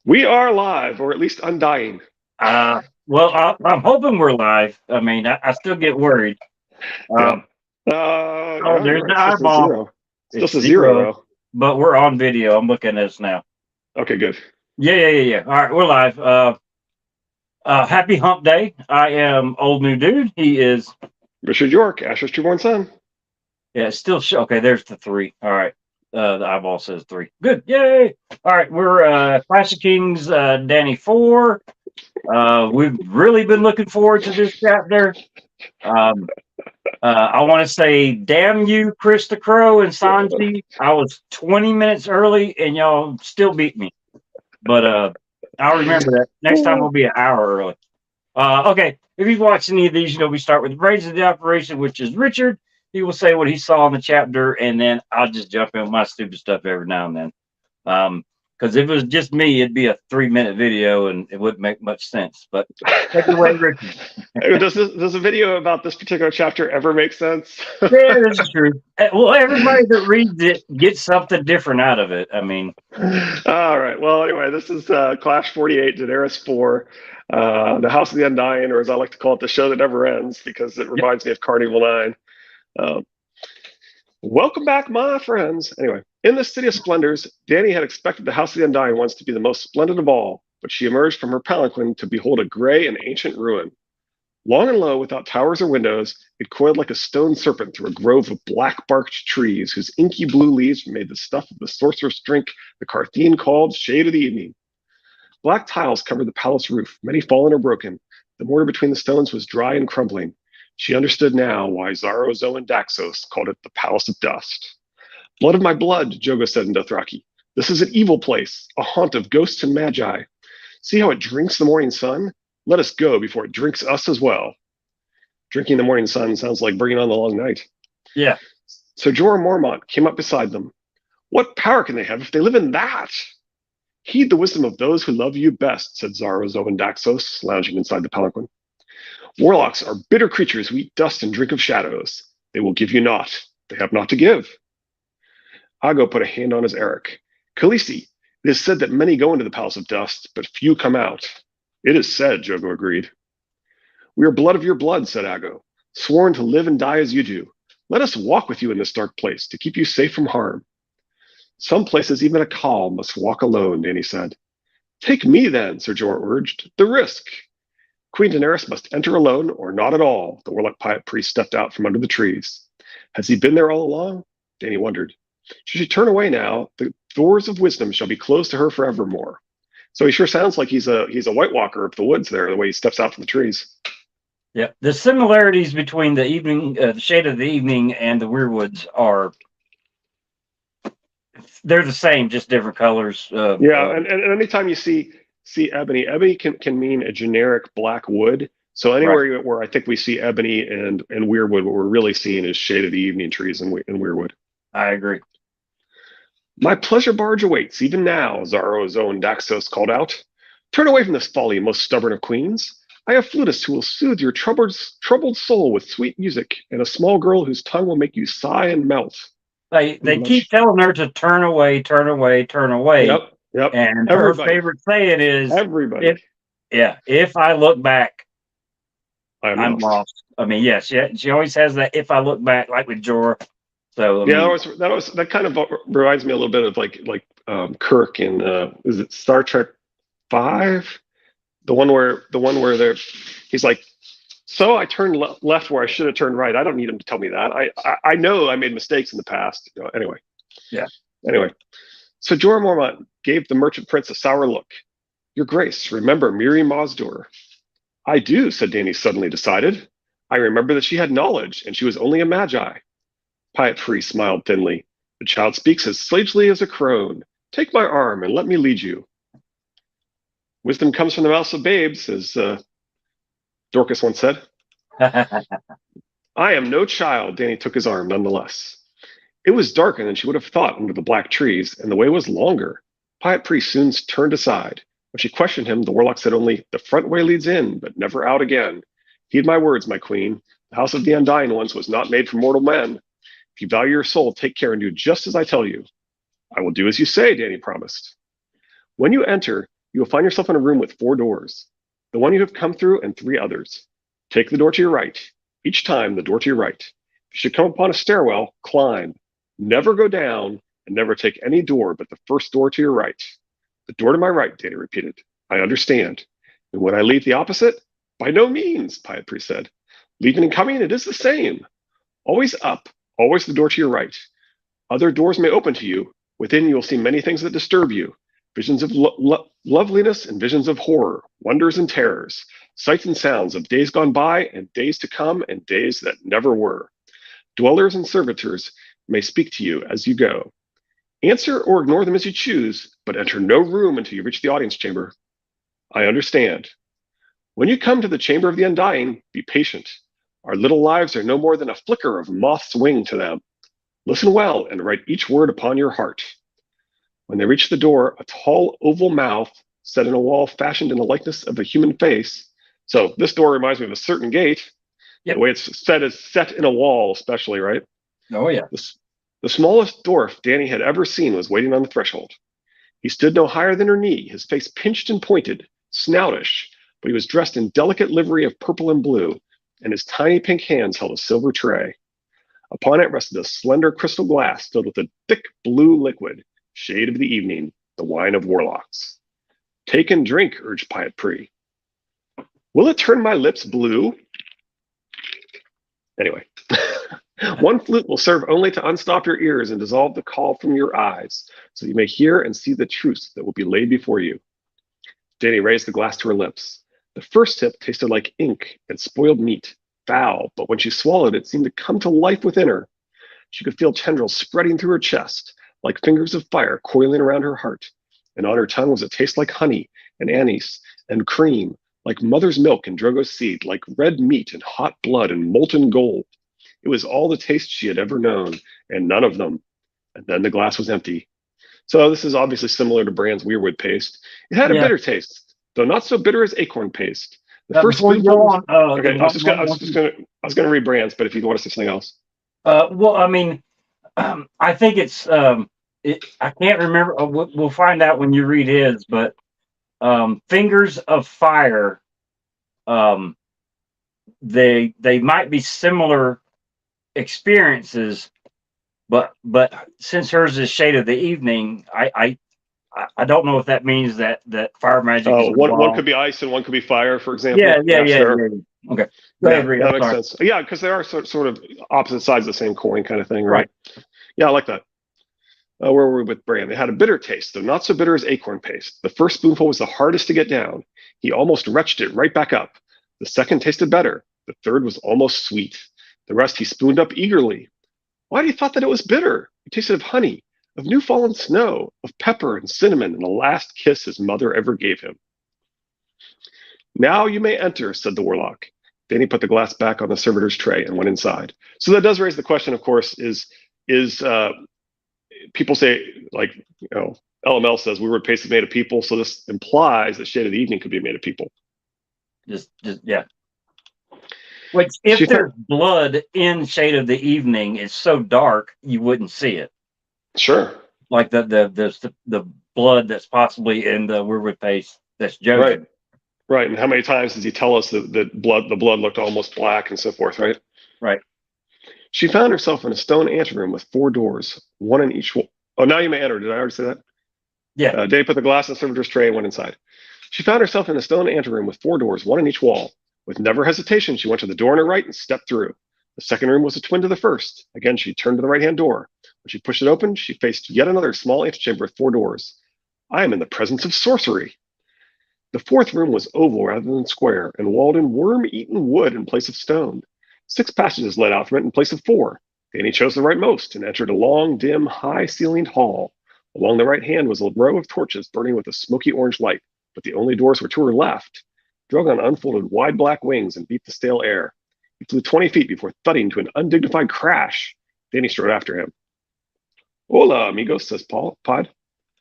We are live, or at least undying. I'm hoping we're live. I mean, I still get worried. Yeah. Um, oh, Yeah, you're there's right. the It still says eyeball. zero. Still It's says zero, zero, though. but we're on video. I'm looking at this now. Okay, good. Yeah. All right, we're live. Happy Hump Day. I am old new dude. He is. Richard York, Asher's trueborn son. Yeah, it's still okay. There's the three. All right. The eyeball says three. Good. Yay. All right, we're Classic Kings, Danny 4. We've really been looking forward to this chapter. Um, I want to say, damn you, Chris the Crow and Sanji. I was 20 minutes early and y'all still beat me. But I'll remember that. Next time we'll be an hour early. Okay, if you've watched any of these, you know we start with the brains of the operation, which is Richard. He will say what he saw in the chapter, and then I'll just jump in with my stupid stuff every now and then. Because if it was just me, it'd be a 3-minute video and it wouldn't make much sense. But take it away, Richard. Does a video about this particular chapter ever make sense? Yeah, this is true. Well, everybody that reads it gets something different out of it. I mean, All right. Well, anyway, this is Clash 48, Daenerys 4, the House of the Undying, or as I like to call it, the show that never ends, because it yep. reminds me of Carnival 9. Um, Welcome back, my friends. Anyway, in the City of Splendors, Dany had expected the House of the Undying Ones to be the most splendid of all, but she emerged from her palanquin to behold a gray and ancient ruin. Long and low, without towers or windows, it coiled like a stone serpent through a grove of black-barked trees whose inky blue leaves made the stuff of the sorcerer's drink the Carthian called Shade of the Evening. Black tiles covered the palace roof, many fallen or broken. The mortar between the stones was dry and crumbling. She understood now why Zaro, Zoe, and Daxos called it the Palace of Dust. Blood of my blood, Jogo said in Dothraki. This is an evil place, a haunt of ghosts and magi. See how it drinks the morning sun? Let us go before it drinks us as well. Drinking the morning sun sounds like bringing on the long night. Yeah. So Jorah Mormont came up beside them. What power can they have if they live in that? Heed the wisdom of those who love you best, said Zaro, Zoe, and Daxos, lounging inside the palanquin. Warlocks are bitter creatures who eat dust and drink of shadows. They will give you naught. They have naught to give. Ago put a hand on his Eric. Khaleesi, it is said that many go into the Palace of Dust, but few come out. It is said, Jogo agreed. We are blood of your blood, said Ago, sworn to live and die as you do. Let us walk with you in this dark place to keep you safe from harm. Some places even a Khal must walk alone, Dany said. Take me then, Sir Jorah urged. The risk. Queen Daenerys must enter alone or not at all, the warlock priest stepped out from under the trees. Has he been there all along? Dany wondered. Should she turn away now, the doors of wisdom shall be closed to her forevermore. So he sure sounds like he's a White Walker of the woods there, the way he steps out from the trees. Yeah. The similarities between the shade of the evening and the weirwoods are they're the same, just different colors. And anytime you see ebony can mean a generic black wood. So Right. anywhere where I think we see ebony and weirwood, what we're really seeing is shade of the evening trees and weirwood. I agree. My pleasure barge awaits, even now, Zaro's own Daxos called out. Turn away from this folly, most stubborn of queens. I have flutists who will soothe your troubled soul with sweet music, and a small girl whose tongue will make you sigh and melt. They keep telling her to turn away, turn away, turn away. Yep. And her Everybody. favorite saying is, Everybody. If I look back, I'm lost. I mean, yes, she always has that. If I look back, like with Jorah. So that kind of reminds me a little bit of like Kirk in is it Star Trek 5? The one where he's like, so I turned left where I should have turned right. I don't need him to tell me that. I know I made mistakes in the past. Anyway. Yeah. Anyway, so Jorah Mormont gave the merchant prince a sour look. Your Grace, remember Miri Mazdur? I do, said Dany, suddenly decided. I remember that she had knowledge, and she was only a magi. Piet Priest smiled thinly. The child speaks as sagely as a crone. Take my arm and let me lead you. Wisdom comes from the mouths of babes, as Dorcas once said. I am no child, Dany took his arm nonetheless. It was darker than she would have thought under the black trees, and the way was longer. Piet Priest soon turned aside. When she questioned him, the warlock said only, the front way leads in, but never out again. Heed my words, my queen. The house of the Undying Ones was not made for mortal men. If you value your soul, take care and do just as I tell you. I will do as you say, Dany promised. When you enter, You will find yourself in a room with 4 doors. The one you have come through and 3 others. Take the door to your right. Each time, the door to your right. If you should come upon a stairwell, climb. Never go down, and never take any door but the first door to your right. The door to my right, Dany repeated. I understand. And when I leave the opposite? By no means, Pietri said. Leaving and coming, it is the same. Always up, always the door to your right. Other doors may open to you. Within you will see many things that disturb you. Visions of loveliness and visions of horror, wonders and terrors, sights and sounds of days gone by and days to come and days that never were. Dwellers and servitors may speak to you as you go. Answer or ignore them as you choose, but enter no room until you reach the audience chamber. I understand. When you come to the chamber of the undying, be patient. Our little lives are no more than a flicker of moth's wing to them. Listen well and write each word upon your heart. When they reached the door, a tall oval mouth set in a wall fashioned in the likeness of a human face. So this door reminds me of a certain gate. Yep. The way it's set is set in a wall, especially, right? Oh, yeah. The smallest dwarf Dany had ever seen was waiting on the threshold. He stood no higher than her knee, his face pinched and pointed, snoutish, but he was dressed in delicate livery of purple and blue, and his tiny pink hands held a silver tray. Upon it rested a slender crystal glass filled with a thick blue liquid, shade of the evening, the wine of warlocks. Take and drink, urged Pietri. Will it turn my lips blue? Anyway, one flute will serve only to unstop your ears and dissolve the call from your eyes, so you may hear and see the truths that will be laid before you. Dany raised the glass to her lips. The first sip tasted like ink and spoiled meat, foul, but when she swallowed it seemed to come to life within her. She could feel tendrils spreading through her chest, like fingers of fire coiling around her heart, and on her tongue was a taste like honey and anise and cream, like mother's milk and Drogo's seed, like red meat and hot blood and molten gold. It was all the taste she had ever known, and none of them. And then the glass was empty. So this is obviously similar to Bran's weirwood paste. It had a bitter taste, though not so bitter as acorn paste. The first spoonful. Okay, I was gonna read Bran's, but if you want to say something else. Well, I mean, I think it's. I can't remember. We'll find out when you read his, but Fingers of Fire. They might be similar experiences, but since hers is Shade of the Evening, I don't know if that means that fire magic. One could be ice and one could be fire, for example. Yeah. Okay, go ahead, Reed. That makes sense. Yeah, because they are sort of opposite sides of the same coin, kind of thing, right? Yeah, I like that. Where were we with Bran? They had a bitter taste, though not so bitter as acorn paste. The first spoonful was the hardest to get down. He almost retched it right back up. The second tasted better. The third was almost sweet. The rest he spooned up eagerly. Why do you thought that it was bitter? It tasted of honey, of new fallen snow, of pepper and cinnamon, and the last kiss his mother ever gave him. Now you may enter, said the warlock. Dany put the glass back on the servitor's tray and went inside. So that does raise the question, of course, is people say, like, LML says weirwood paste is made of people, so this implies that Shade of the Evening could be made of people. Yeah. Which, if there's blood in Shade of the Evening, it's so dark you wouldn't see it. Sure. Like the blood that's possibly in the weirwood paste that's Jojen. Right. And how many times does he tell us that the blood looked almost black and so forth, right? Right. She found herself in a stone anteroom with 4 doors, one in each wall. Oh, now you may enter. Did I already say that? Yeah. Dany put the glass in the servitor's tray and went inside. She found herself in a stone anteroom with 4 doors, one in each wall. With never hesitation, she went to the door on her right and stepped through. The second room was a twin to the first. Again, she turned to the right-hand door. When she pushed it open, she faced yet another small antechamber with 4 doors. I am in the presence of sorcery. The fourth room was oval rather than square, and walled in worm-eaten wood in place of stone. 6 passages led out from it in place of 4. Dany chose the rightmost and entered a long, dim, high-ceilinged hall. Along the right hand was a row of torches burning with a smoky orange light, but the only doors were to her left. Drogon unfolded wide black wings and beat the stale air. He flew 20 feet before thudding to an undignified crash. Dany strode after him. Hola, amigos, says Pod.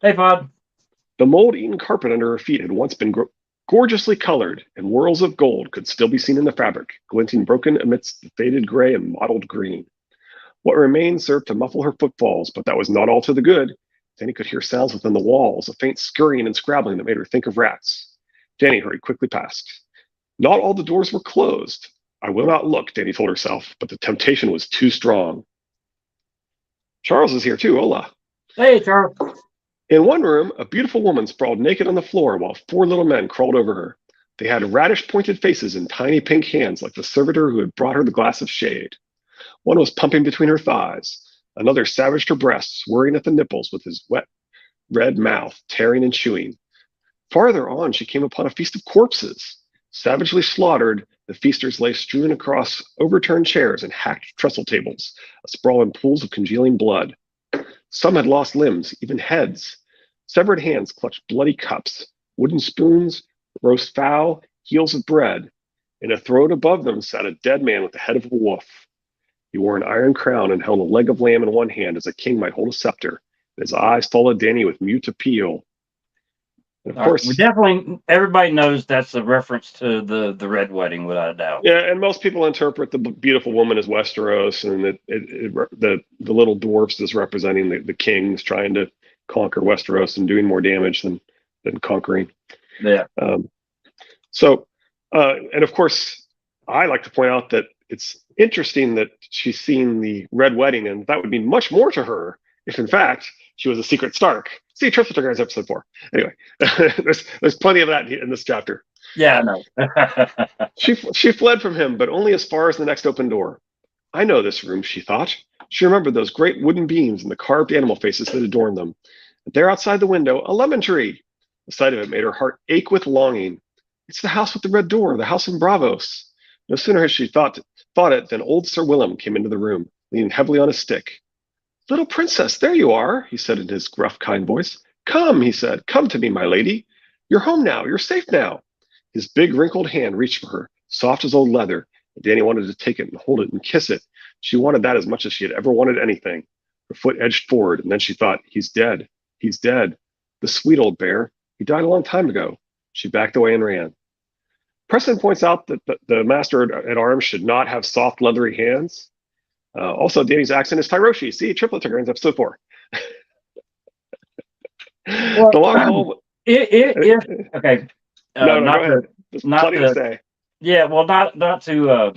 Hey, Pod. The mold-eaten carpet under her feet had once been gorgeously colored, and whorls of gold could still be seen in the fabric, glinting broken amidst the faded gray and mottled green. What remained served to muffle her footfalls, but that was not all to the good. Dany could hear sounds within the walls, a faint scurrying and scrabbling that made her think of rats. Dany hurried quickly past. Not all the doors were closed. I will not look, Dany told herself, but the temptation was too strong. Charles is here too. Hola. Hey, Charles. In one room, a beautiful woman sprawled naked on the floor while 4 little men crawled over her. They had radish pointed faces and tiny pink hands like the servitor who had brought her the glass of shade. One was pumping between her thighs. Another savaged her breasts, worrying at the nipples with his wet, red mouth, tearing and chewing. Farther on, she came upon a feast of corpses. Savagely slaughtered, the feasters lay strewn across overturned chairs and hacked trestle tables, asprawl in pools of congealing blood. Some had lost limbs, even heads. Severed hands clutched bloody cups, wooden spoons, roast fowl, heels of bread. In a throat above them sat a dead man with the head of a wolf. He wore an iron crown and held a leg of lamb in one hand as a king might hold a scepter. His eyes followed Dany with mute appeal. And of course, we definitely, everybody knows that's a reference to the Red Wedding, without a doubt. Yeah, and most people interpret the beautiful woman as Westeros, and the little dwarfs as representing the kings trying to conquer Westeros and doing more damage than conquering. Yeah. And of course, I like to point out that it's interesting that she's seen the Red Wedding, and that would mean much more to her if, in fact, she was a secret Stark. See Triple Guys episode 4. Anyway, there's plenty of that in this chapter. Yeah, I know. She fled from him, but only as far as the next open door. I know this room, she thought. She remembered those great wooden beams and the carved animal faces that adorned them. And there outside the window, a lemon tree. The sight of it made her heart ache with longing. It's the house with the red door, the house in Bravos. No sooner had she thought it than old Sir Willem came into the room, leaning heavily on his stick. Little princess, there you are, he said in his gruff, kind voice. Come, he said, come to me, my lady. You're home now, you're safe now. His big, wrinkled hand reached for her, soft as old leather, and Dany wanted to take it and hold it and kiss it. She wanted that as much as she had ever wanted anything. Her foot edged forward, and then she thought, he's dead. He's dead. The sweet old bear. He died a long time ago. She backed away and ran. Preston points out that the master at arms should not have soft, leathery hands. Also, Dany's accent is Tyroshi. See, Triplet Tigerins, episode 4. Well, the long haul. Okay. There's plenty to say. Yeah, well, not to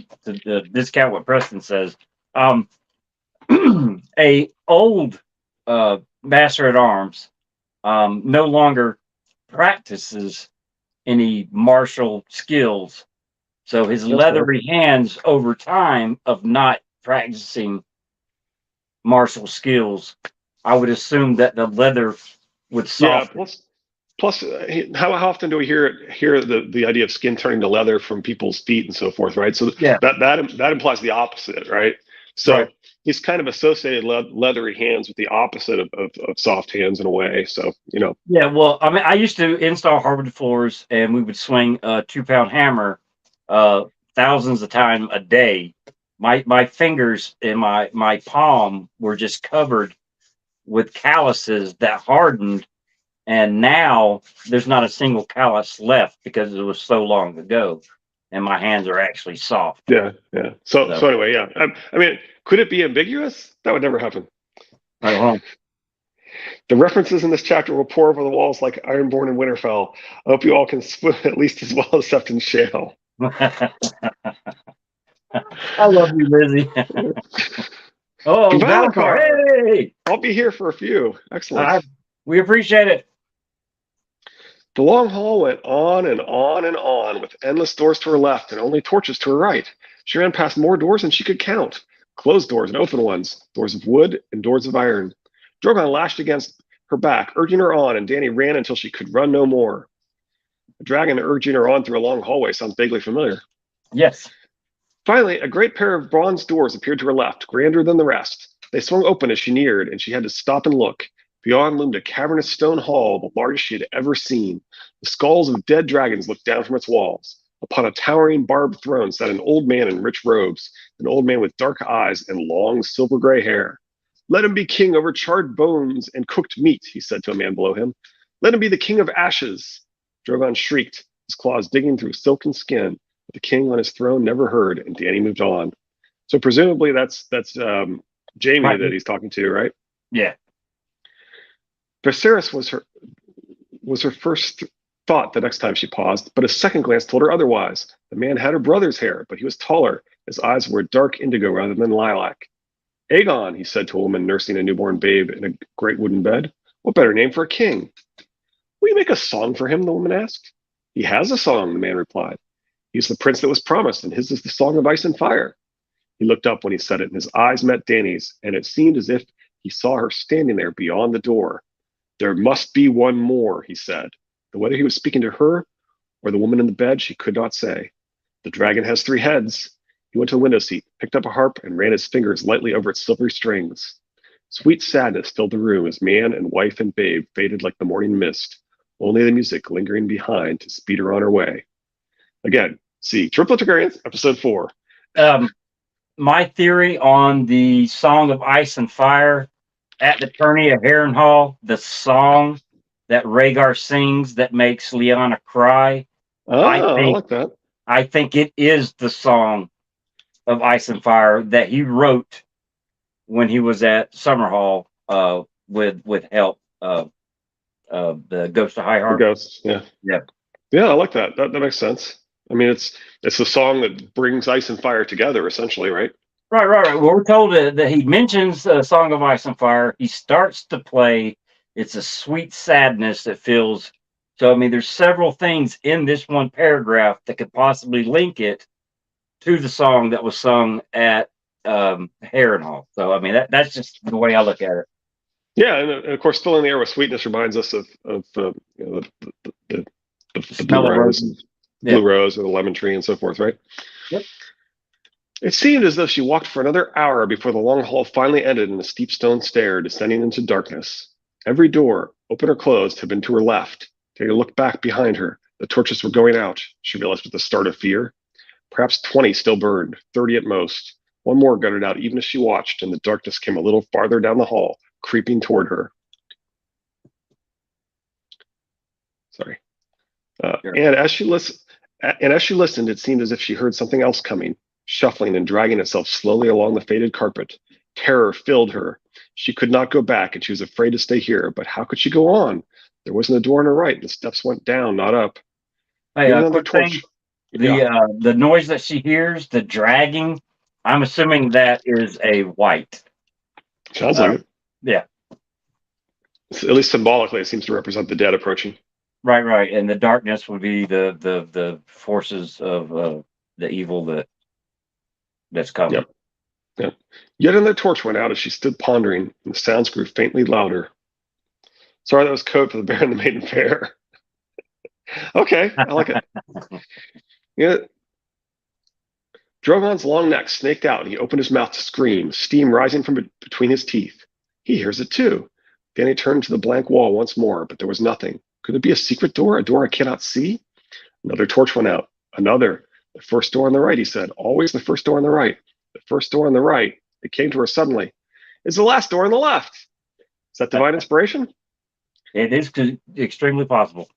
discount what Preston says. A old master at arms no longer practices any martial skills, so his leathery hands over time of not practicing martial skills, I would assume that the leather would soften. Yeah, plus how often do we hear the idea of skin turning to leather from people's feet and so forth, right? So yeah. that implies the opposite, right? So right. He's kind of associated leathery hands with the opposite of soft hands in a way. So, Yeah, well, I mean, I used to install hardwood floors, and we would swing a 2-pound hammer thousands of times a day. My fingers and my palm were just covered with calluses that hardened, and now there's not a single callus left because it was so long ago, and my hands are actually soft. Yeah. So anyway, yeah. I mean, could it be ambiguous? That would never happen. Uh-huh. The references in this chapter will pour over the walls like Ironborn and Winterfell. I hope you all can swim at least as well as Sefton Shale. I love you, Lizzie. Oh, Valakar. Hey! I'll be here for a few. Excellent. We appreciate it. The long hall went on and on and on, with endless doors to her left and only torches to her right. She ran past more doors than she could count. Closed doors and open ones, doors of wood and doors of iron. Drogon lashed against her back, urging her on, and Dany ran until she could run no more. A dragon urging her on through a long hallway sounds vaguely familiar. Yes. Finally, a great pair of bronze doors appeared to her left, grander than the rest. They swung open as she neared, and she had to stop and look. Beyond loomed a cavernous stone hall, the largest she had ever seen. The skulls of dead dragons looked down from its walls. Upon a towering barbed throne sat an old man in rich robes, an old man with dark eyes and long silver gray hair. Let him be king over charred bones and cooked meat, he said to a man below him. Let him be the king of ashes. Drogon shrieked, his claws digging through silken skin. But the king on his throne never heard, and Dany moved on. So presumably that's Jaime that he's talking to, right? Yeah. Viserys was her first thought the next time she paused, but a second glance told her otherwise. The man had her brother's hair, but he was taller. His eyes were dark indigo rather than lilac. Aegon, he said to a woman nursing a newborn babe in a great wooden bed. What better name for a king? Will you make a song for him? The woman asked. He has a song, the man replied. He's the prince that was promised, and his is the song of ice and fire. He looked up when he said it, and his eyes met Dany's, and it seemed as if he saw her standing there beyond the door. There must be one more, he said. But whether he was speaking to her or the woman in the bed, she could not say. The dragon has 3 heads. He went to the window seat, picked up a harp, and ran his fingers lightly over its silvery strings. Sweet sadness filled the room as man and wife and babe faded like the morning mist, only the music lingering behind to speed her on her way. Again, see Triple Targaryens, episode 4. My theory on the Song of Ice and Fire at the tourney of Harrenhal, the song that Rhaegar sings that makes Lyanna cry. I like that. I think it is the Song of Ice and Fire that he wrote when he was at Summerhall with help of the Ghost of High Heart. The Ghost, yeah. I like that. That makes sense. I mean, it's the song that brings ice and fire together, essentially, right? Right. Well, we're told that he mentions the Song of Ice and Fire. He starts to play. It's a sweet sadness that feels. So, I mean, there's several things in this one paragraph that could possibly link it to the song that was sung at Harrenhal. So, I mean, that's just the way I look at it. Yeah, and of course, filling the air with sweetness reminds us of the blue rose, blue rose, or the lemon tree, and so forth, right? Yep. It seemed as though she walked for another hour before the long hall finally ended in a steep stone stair descending into darkness. Every door, open or closed, had been to her left. Dany looked back behind her. The torches were going out, she realized with a start of fear. Perhaps 20 still burned, 30 at most. One more guttered out even as she watched, and the darkness came a little farther down the hall, creeping toward her. Sorry. And as she listened, it seemed as if she heard something else coming, shuffling and dragging itself slowly along the faded carpet. Terror filled her. She could not go back, and she was afraid to stay here. But how could she go on? There wasn't a door on her right. The steps went down, not up. Hey, quick thing. The noise that she hears, the dragging, I'm assuming that is a white. Sounds like it. Yeah. At least symbolically, it seems to represent the dead approaching. Right. And the darkness would be the forces of the evil that's coming. Yep. Yet another torch went out as she stood pondering, and the sounds grew faintly louder. Sorry, that was code for the Bear and the Maiden Fair. Okay, I like it. Yeah. Drogon's long neck snaked out, and he opened his mouth to scream, steam rising from between his teeth. He hears it too. Dany turned to the blank wall once more, but there was nothing. Could it be a secret door, a door I cannot see? Another torch went out. Another. The first door on the right, he said. Always the first door on the right. The first door on the right. It came to her suddenly. It's the last door on the left. Is that divine inspiration? It is extremely possible.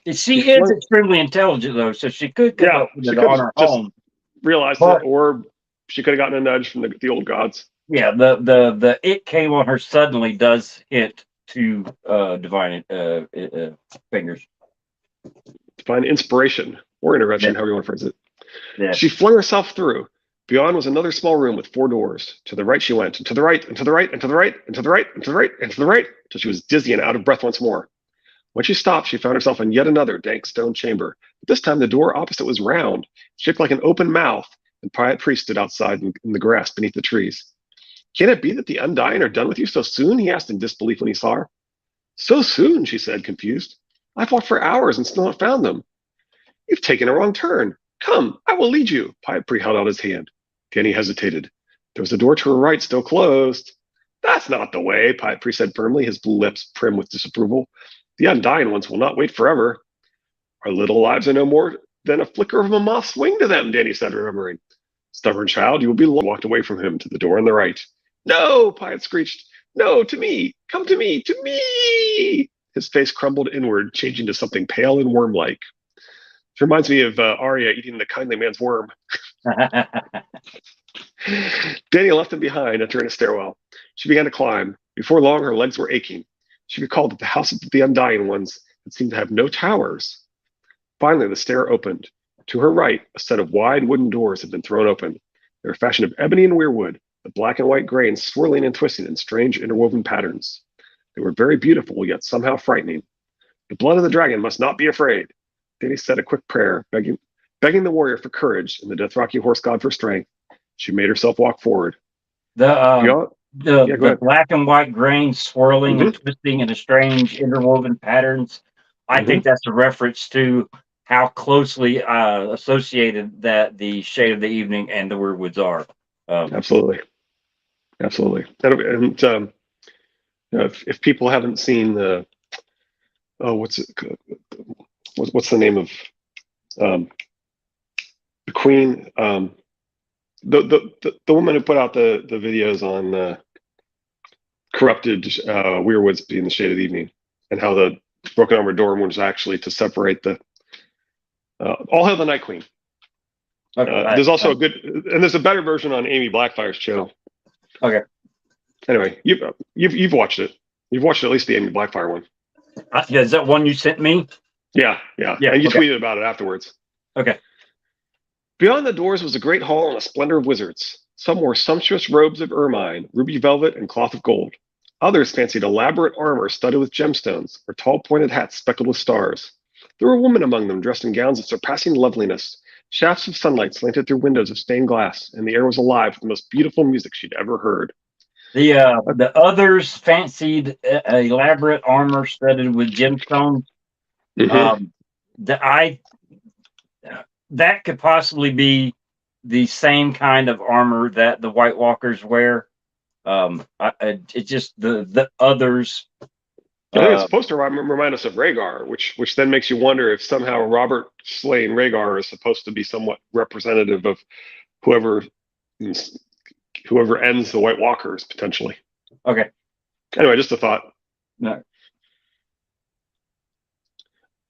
She is extremely intelligent, though, so she could come up with it on her own. Realized it, or she could have gotten a nudge from the old gods. Yeah, the it came on her suddenly does hint to divine fingers. Divine inspiration or intervention, however you want to phrase it. Yeah. She flung herself through. Beyond was another small room with 4 doors. To the right she went, and to the right, and to the right, and to the right, and to the right, and to the right, and to the right, till she was dizzy and out of breath once more. When she stopped, she found herself in yet another dank stone chamber. But this time the door opposite was round, shaped like an open mouth, and Piet Priest stood outside in the grass beneath the trees. Can it be that the Undying are done with you so soon? He asked in disbelief when he saw her. So soon, she said, confused. I've walked for hours and still not found them. You've taken a wrong turn. Come, I will lead you. Piet Priest held out his hand. Dany hesitated. There was a door to her right, still closed. That's not the way, Piet Priest said firmly, his blue lips prim with disapproval. The Undying ones will not wait forever. Our little lives are no more than a flicker of a moth's wing to them, Dany said, remembering. Stubborn child, you will be walked away from him to the door on the right. No, Piet screeched. No, to me. Come to me. To me. His face crumbled inward, changing to something pale and worm-like. It reminds me of Arya eating the kindly man's worm. Dany left him behind, entering a stairwell. She began to climb. Before long, her legs were aching. She recalled that the houses of the Undying Ones had seemed to have no towers. Finally, the stair opened. To her right, a set of wide wooden doors had been thrown open. They were fashioned of ebony and weirwood, the black and white grains swirling and twisting in strange interwoven patterns. They were very beautiful, yet somehow frightening. The blood of the dragon must not be afraid. Dany said a quick prayer, begging the warrior for courage and the Dothraki horse god for strength. She made herself walk forward. The Yeah, go the ahead. black and white grains swirling and twisting into strange interwoven patterns. I think that's a reference to how closely associated that the Shade of the Evening and the Weirwoods are. Absolutely. And if people haven't seen the what's the name of the Queen, the woman who put out the videos on corrupted Weirwoods being the Shade of the Evening, and how the broken armor door was actually to separate the All Hail the Night Queen. There's also there's a better version on Amy Blackfire's channel. Okay. Anyway, you've watched it. You've watched at least the Amy Blackfire one. Yeah, is that one you sent me? Yeah. And you tweeted about it afterwards. Okay. Beyond the doors was a great hall and a splendor of wizards. Some wore sumptuous robes of ermine, ruby velvet, and cloth of gold. Others fancied elaborate armor studded with gemstones, or tall pointed hats speckled with stars. There were women among them dressed in gowns of surpassing loveliness. Shafts of sunlight slanted through windows of stained glass, and the air was alive with the most beautiful music she'd ever heard. The others fancied elaborate armor studded with gemstones. That could possibly be the same kind of armor that the White Walkers wear. It's just the others. I think it's supposed to remind us of Rhaegar, which then makes you wonder if somehow Robert slaying Rhaegar is supposed to be somewhat representative of whoever ends the White Walkers potentially. Okay. Anyway, just a thought. No.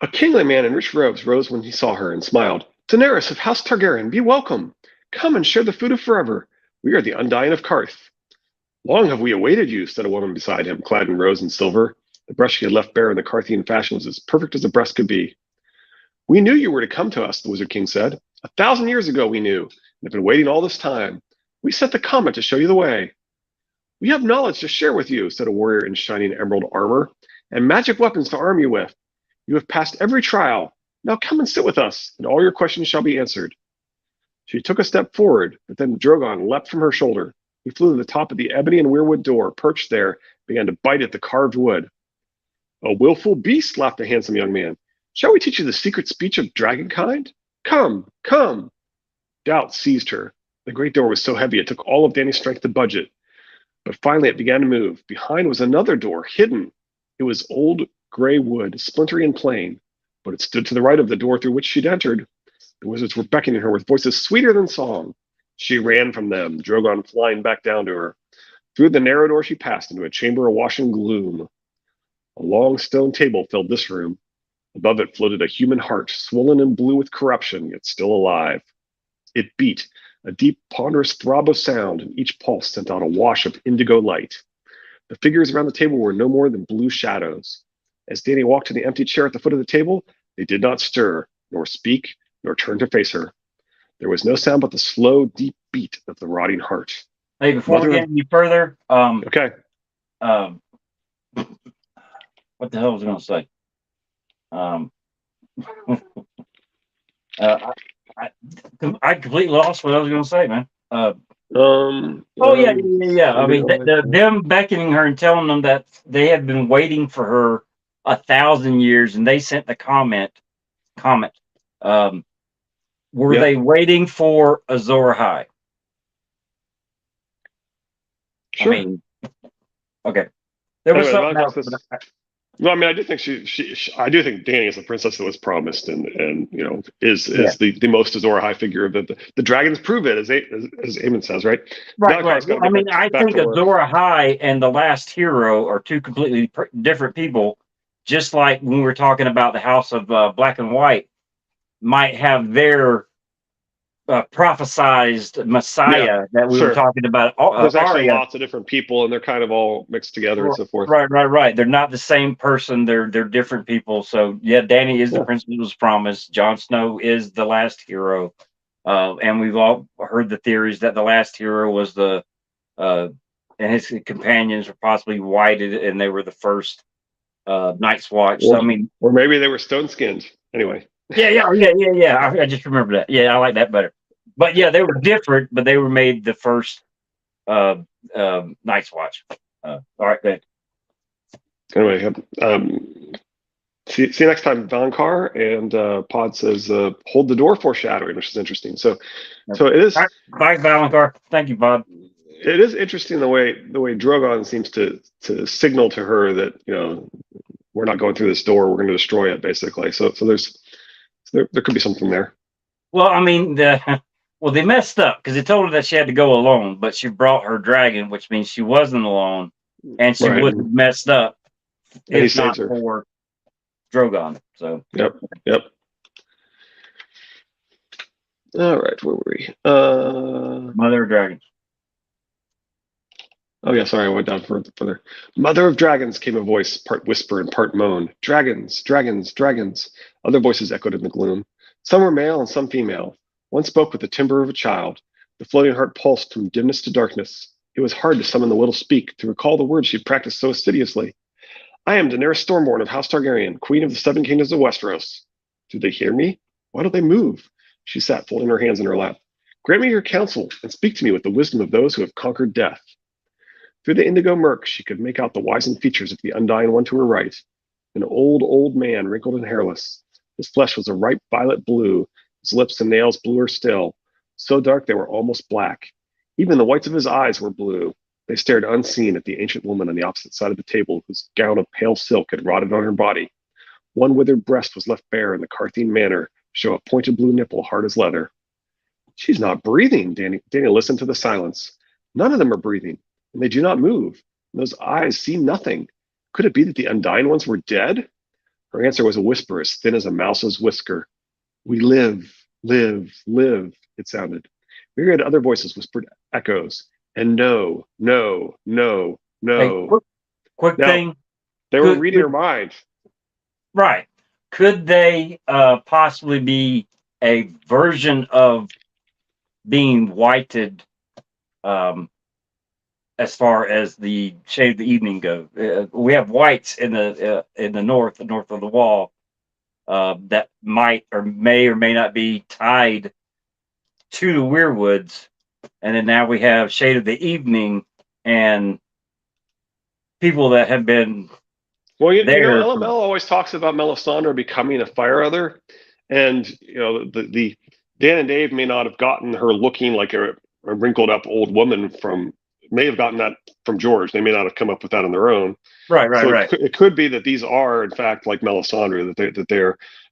A kingly man in rich robes rose when he saw her and smiled. Daenerys of House Targaryen, be welcome. Come and share the food of forever. We are the Undying of Qarth. Long have we awaited you, said a woman beside him, clad in rose and silver. The breast she had left bare in the Qarthian fashion was as perfect as a breast could be. We knew you were to come to us, the Wizard King said. 1,000 years ago we knew, and have been waiting all this time. We sent the comet to show you the way. We have knowledge to share with you, said a warrior in shining emerald armor, and magic weapons to arm you with. You have passed every trial. Now come and sit with us, and all your questions shall be answered. She took a step forward, but then Drogon leapt from her shoulder. He flew to the top of the ebony and weirwood door, perched there, began to bite at the carved wood. A willful beast, laughed the handsome young man. Shall we teach you the secret speech of dragonkind? Come, come. Doubt seized her. The great door was so heavy it took all of Dany's strength to budge it. But finally it began to move. Behind was another door, hidden. It was old gray wood, splintery and plain, but it stood to the right of the door through which she'd entered. The wizards were beckoning her with voices sweeter than song. She ran from them, Drogon flying back down to her. Through the narrow door she passed into a chamber awash in gloom. A long stone table filled this room. Above it floated a human heart, swollen and blue with corruption, yet still alive. It beat, a deep, ponderous throb of sound, and each pulse sent out a wash of indigo light. The figures around the table were no more than blue shadows. As Dany walked to the empty chair at the foot of the table, they did not stir, nor speak, nor turn to face her. There was no sound but the slow, deep beat of the rotting heart. Hey, before we get any further, okay. What the hell was I going to say? I completely lost what I was going to say, man. Yeah. I mean, them beckoning her and telling them that they had been waiting for her 1,000 years, and they sent the comet. Were they waiting for Azor Ahai? Sure. I mean, okay. There was something else. No, I mean, I do think I do think Dany is the princess that was promised, and is the most Azor Ahai figure. The dragons prove it, as Aemon says, right? Right. Well, I mean, I think Azor Ahai and the last hero are two completely different people. Just like when we were talking about the House of Black and White, might have their prophesized Yeah, Messiah that we were sure. talking about, There's actually Arya. lots of different people, and they're kind of all mixed together and so forth. Right. They're not the same person. They're different people. So yeah, Dany is the Yeah. prince that was promised. Jon Snow is the last hero, and we've all heard the theories that the last hero was uh, and his companions were possibly whited, and they were the first Night's Watch. So Or, I mean, or maybe they were stone skinned. Anyway. yeah. I just remember that. Yeah, I like that better. But yeah, they were different, but they were made the first uh, Night's Watch. All right, good. Anyway, see you next time, Valonqar. And Pod says, "Hold the door, foreshadowing," which is interesting. So it All is. right, bye, Valonqar. Thank you, Bob. It is interesting the way Drogon seems to signal to her that we're not going through this door. We're going to destroy it, basically. So there could be something there. Well, I mean, they messed up because they told her that she had to go alone, but she brought her dragon, which means she wasn't alone, and she Right. would have messed up And he if not saves her. for Drogon. So Yep. All right, where were we? Mother of Dragons. Oh yeah, sorry, I went down further. Mother of dragons, came a voice, part whisper and part moan. Dragons, dragons, dragons. Other voices echoed in the gloom. Some were male and some female. One spoke with the timbre of a child. The floating heart pulsed from dimness to darkness. It was hard to summon the will to speak, to recall the words she'd practiced so assiduously. I am Daenerys Stormborn of House Targaryen, Queen of the Seven Kingdoms of Westeros. Do they hear me? Why don't they move? She sat, folding her hands in her lap. Grant me your counsel, and speak to me with the wisdom of those who have conquered death. Through the indigo murk, she could make out the wizened features of the undying one to her right. An old man, wrinkled and hairless. His flesh was a ripe violet blue, his lips and nails bluer still, so dark they were almost black. Even the whites of his eyes were blue. They stared unseen at the ancient woman on the opposite side of the table, whose gown of pale silk had rotted on her body. One withered breast was left bare in the Carthian manner, to show a pointed blue nipple hard as leather. She's not breathing, Daniel listened to the silence. None of them are breathing, and they do not move. And those eyes see nothing. Could it be that the undying ones were dead? Her answer was a whisper as thin as a mouse's whisker. We live, live, live, it sounded. Myriad other voices whispered echoes. And no, no, no, Hey, no. quick Now, thing. they were reading her mind. Right. Could they possibly be a version of being whited as far as the shade of the evening goes? We have whites in the north of the wall that might or may not be tied to the weirwoods, and then now we have shade of the evening and people that have been Well, there. LML always talks about Melisandre becoming a fire other, and the Dan and Dave may not have gotten her looking like a wrinkled up old woman may have gotten that from George. They may not have come up with that on their own. Right. It could be that these are in fact like Melisandre,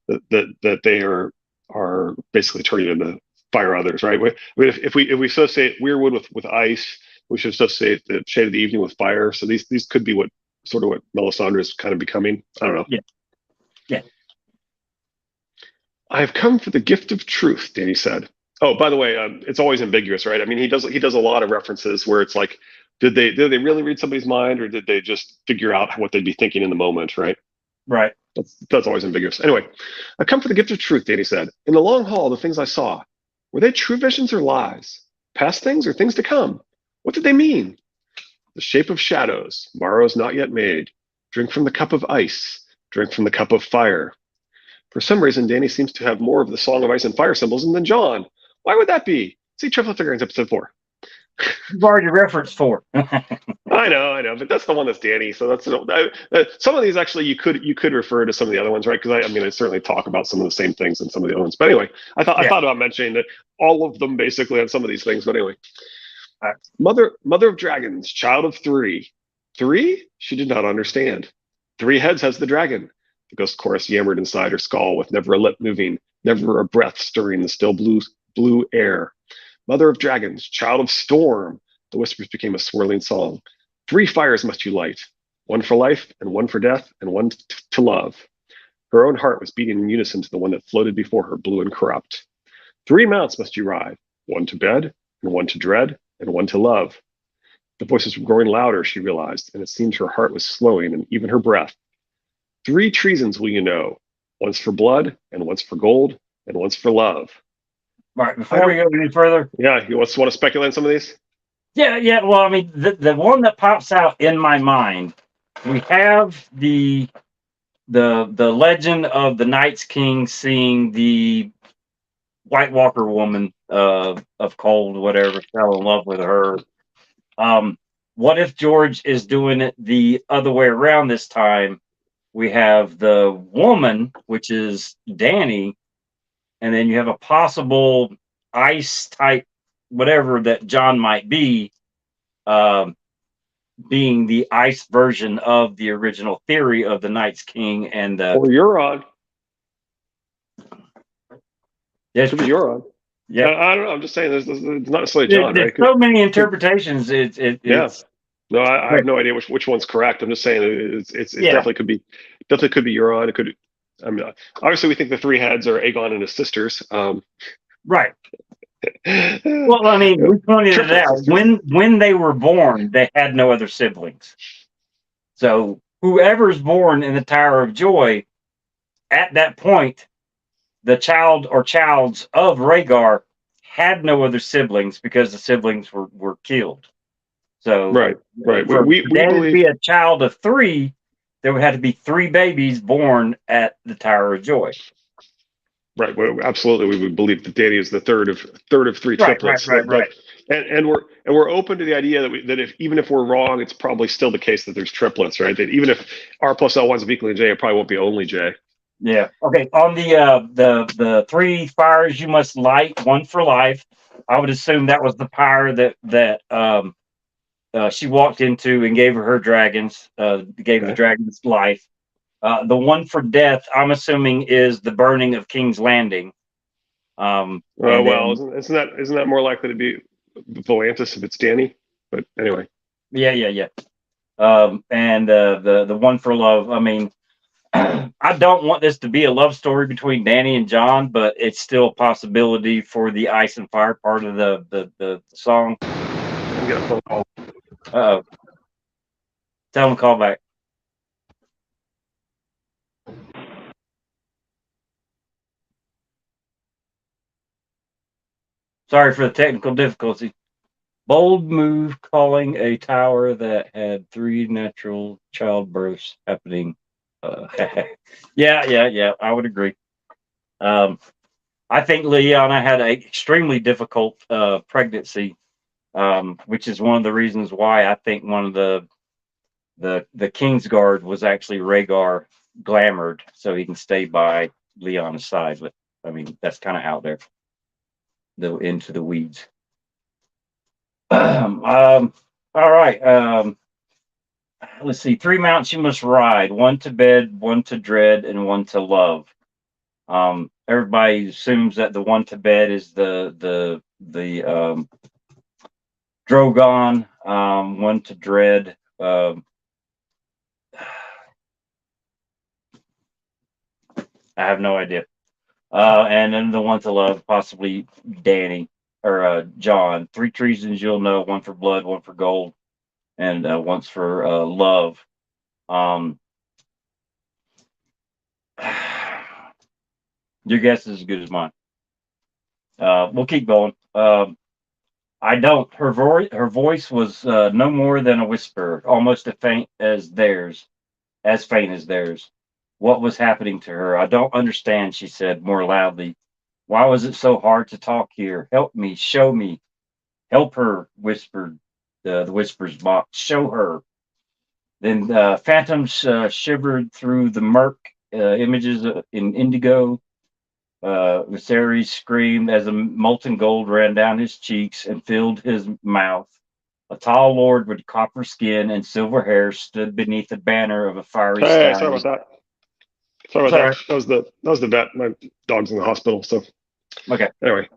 that they are basically turning into fire others, right? I mean, if we associate Weirwood with ice, we should associate the shade of the evening with fire. So these could be what Melisandre is kind of becoming. I don't know. Yeah. I have come for the gift of truth, Dany said. Oh, by the way, it's always ambiguous, right? I mean, he does a lot of references where it's like, did they really read somebody's mind, or did they just figure out what they'd be thinking in the moment, right? Right. That's always ambiguous. Anyway, I come for the gift of truth, Dany said. In the long hall, the things I saw, were they true visions or lies? Past things or things to come? What did they mean? The shape of shadows, morrow's not yet made. Drink from the cup of ice, drink from the cup of fire. For some reason, Dany seems to have more of the Song of Ice and Fire symbols than Jon. Why would that be? See Triple Figurines episode 4. You've already referenced 4. I know, but that's the one that's Dany. So some of these actually you could refer to some of the other ones, right? Because I certainly talk about some of the same things in some of the other ones. But anyway, I thought about mentioning that all of them basically on some of these things. But anyway, Mother of dragons, child of three. 3? She did not understand. 3 heads has the dragon. The ghost chorus yammered inside her skull, with never a lip moving, never a breath stirring the still blue air. Mother of dragons, child of storm. The whispers became a swirling song. 3 fires must you light, one for life, and one for death, and one to love. Her own heart was beating in unison to the one that floated before her, blue and corrupt. 3 mounts must you ride, one to bed, and one to dread, and one to love. The voices were growing louder, she realized, and it seemed her heart was slowing, and even her breath. 3 treasons will you know, once for blood, and once for gold, and once for love. All right, before we go any further, Yeah, you want to speculate on some of these? yeah. Well, I mean, the one that pops out in my mind, we have the legend of the Night's King seeing the White Walker woman of cold, whatever, fell in love with her. What if George is doing it the other way around this time? We have the woman, which is Dany, and then you have a possible ice type, whatever that John might be, um, being the ice version of the original theory of the Night's King and the. Or Euron. Yes, Could be Euron. yeah. I don't know. I'm just saying, there's not necessarily John, There's right? so many interpretations. Yeah. It's No, I have no idea which one's correct. I'm just saying it yeah, definitely could be Euron. It could. I mean, obviously we think the 3 heads are Aegon and his sisters. right. Well, I mean, we pointed it Triplet out sisters. when they were born, they had no other siblings. So whoever's born in the Tower of Joy, at that point, the child or childs of Rhaegar had no other siblings because the siblings were killed. So Right. for We Danny to believe. be a child of 3, there would have to be 3 babies born at the Tower of Joy. Right. Well, absolutely, we would believe that Dany is the third of 3 triplets. Right. And we're open to the idea that if even if we're wrong, it's probably still the case that there's triplets, right? That even if R plus L one's equal to J, it probably won't be only J. Yeah. Okay. On the 3 fires you must light, one for life. I would assume that was the fire that she walked into and gave her dragons. Gave the Okay. dragons life. The one for death, I'm assuming, is the burning of King's Landing. And Well, then isn't that more likely to be Volantis if it's Dany? But anyway. yeah. And the one for love. I mean, I don't want this to be a love story between Dany and John, but it's still a possibility for the ice and fire part of the song. I'm getting a phone call. Uh-oh. Tell him to call back. Sorry for the technical difficulty. Bold move calling a tower that had 3 natural childbirths happening. Yeah. I would agree. I think Lyanna had an extremely difficult pregnancy, which is one of the reasons why I think one of the Kingsguard was actually Rhaegar glamored so he can stay by Lyanna's side. But I mean, that's kind of out there, into the weeds. All right. Let's see. 3 mounts you must ride: one to bed, one to dread, and one to love. Everybody assumes that the one to bed is the Drogon. One to dread. I have no idea. And then the one to love, possibly Dany or John. 3 treasons you'll know: one for blood, one for gold, and once for love. Your guess is as good as mine. We'll keep going. I don't. Her voice was no more than a whisper, almost as faint as theirs. What was happening to her? I don't understand, she said more loudly. Why was it so hard to talk here? Help me, show me. Help her, whispered the whisper's box. Show her. Then phantoms shivered through the murk, images in indigo. Viserys screamed as a molten gold ran down his cheeks and filled his mouth. A tall lord with copper skin and silver hair stood beneath the banner of a fiery Hey, stallion. sorry about that. Sorry about that. That was the vet. My dog's in the hospital. So okay. Anyway,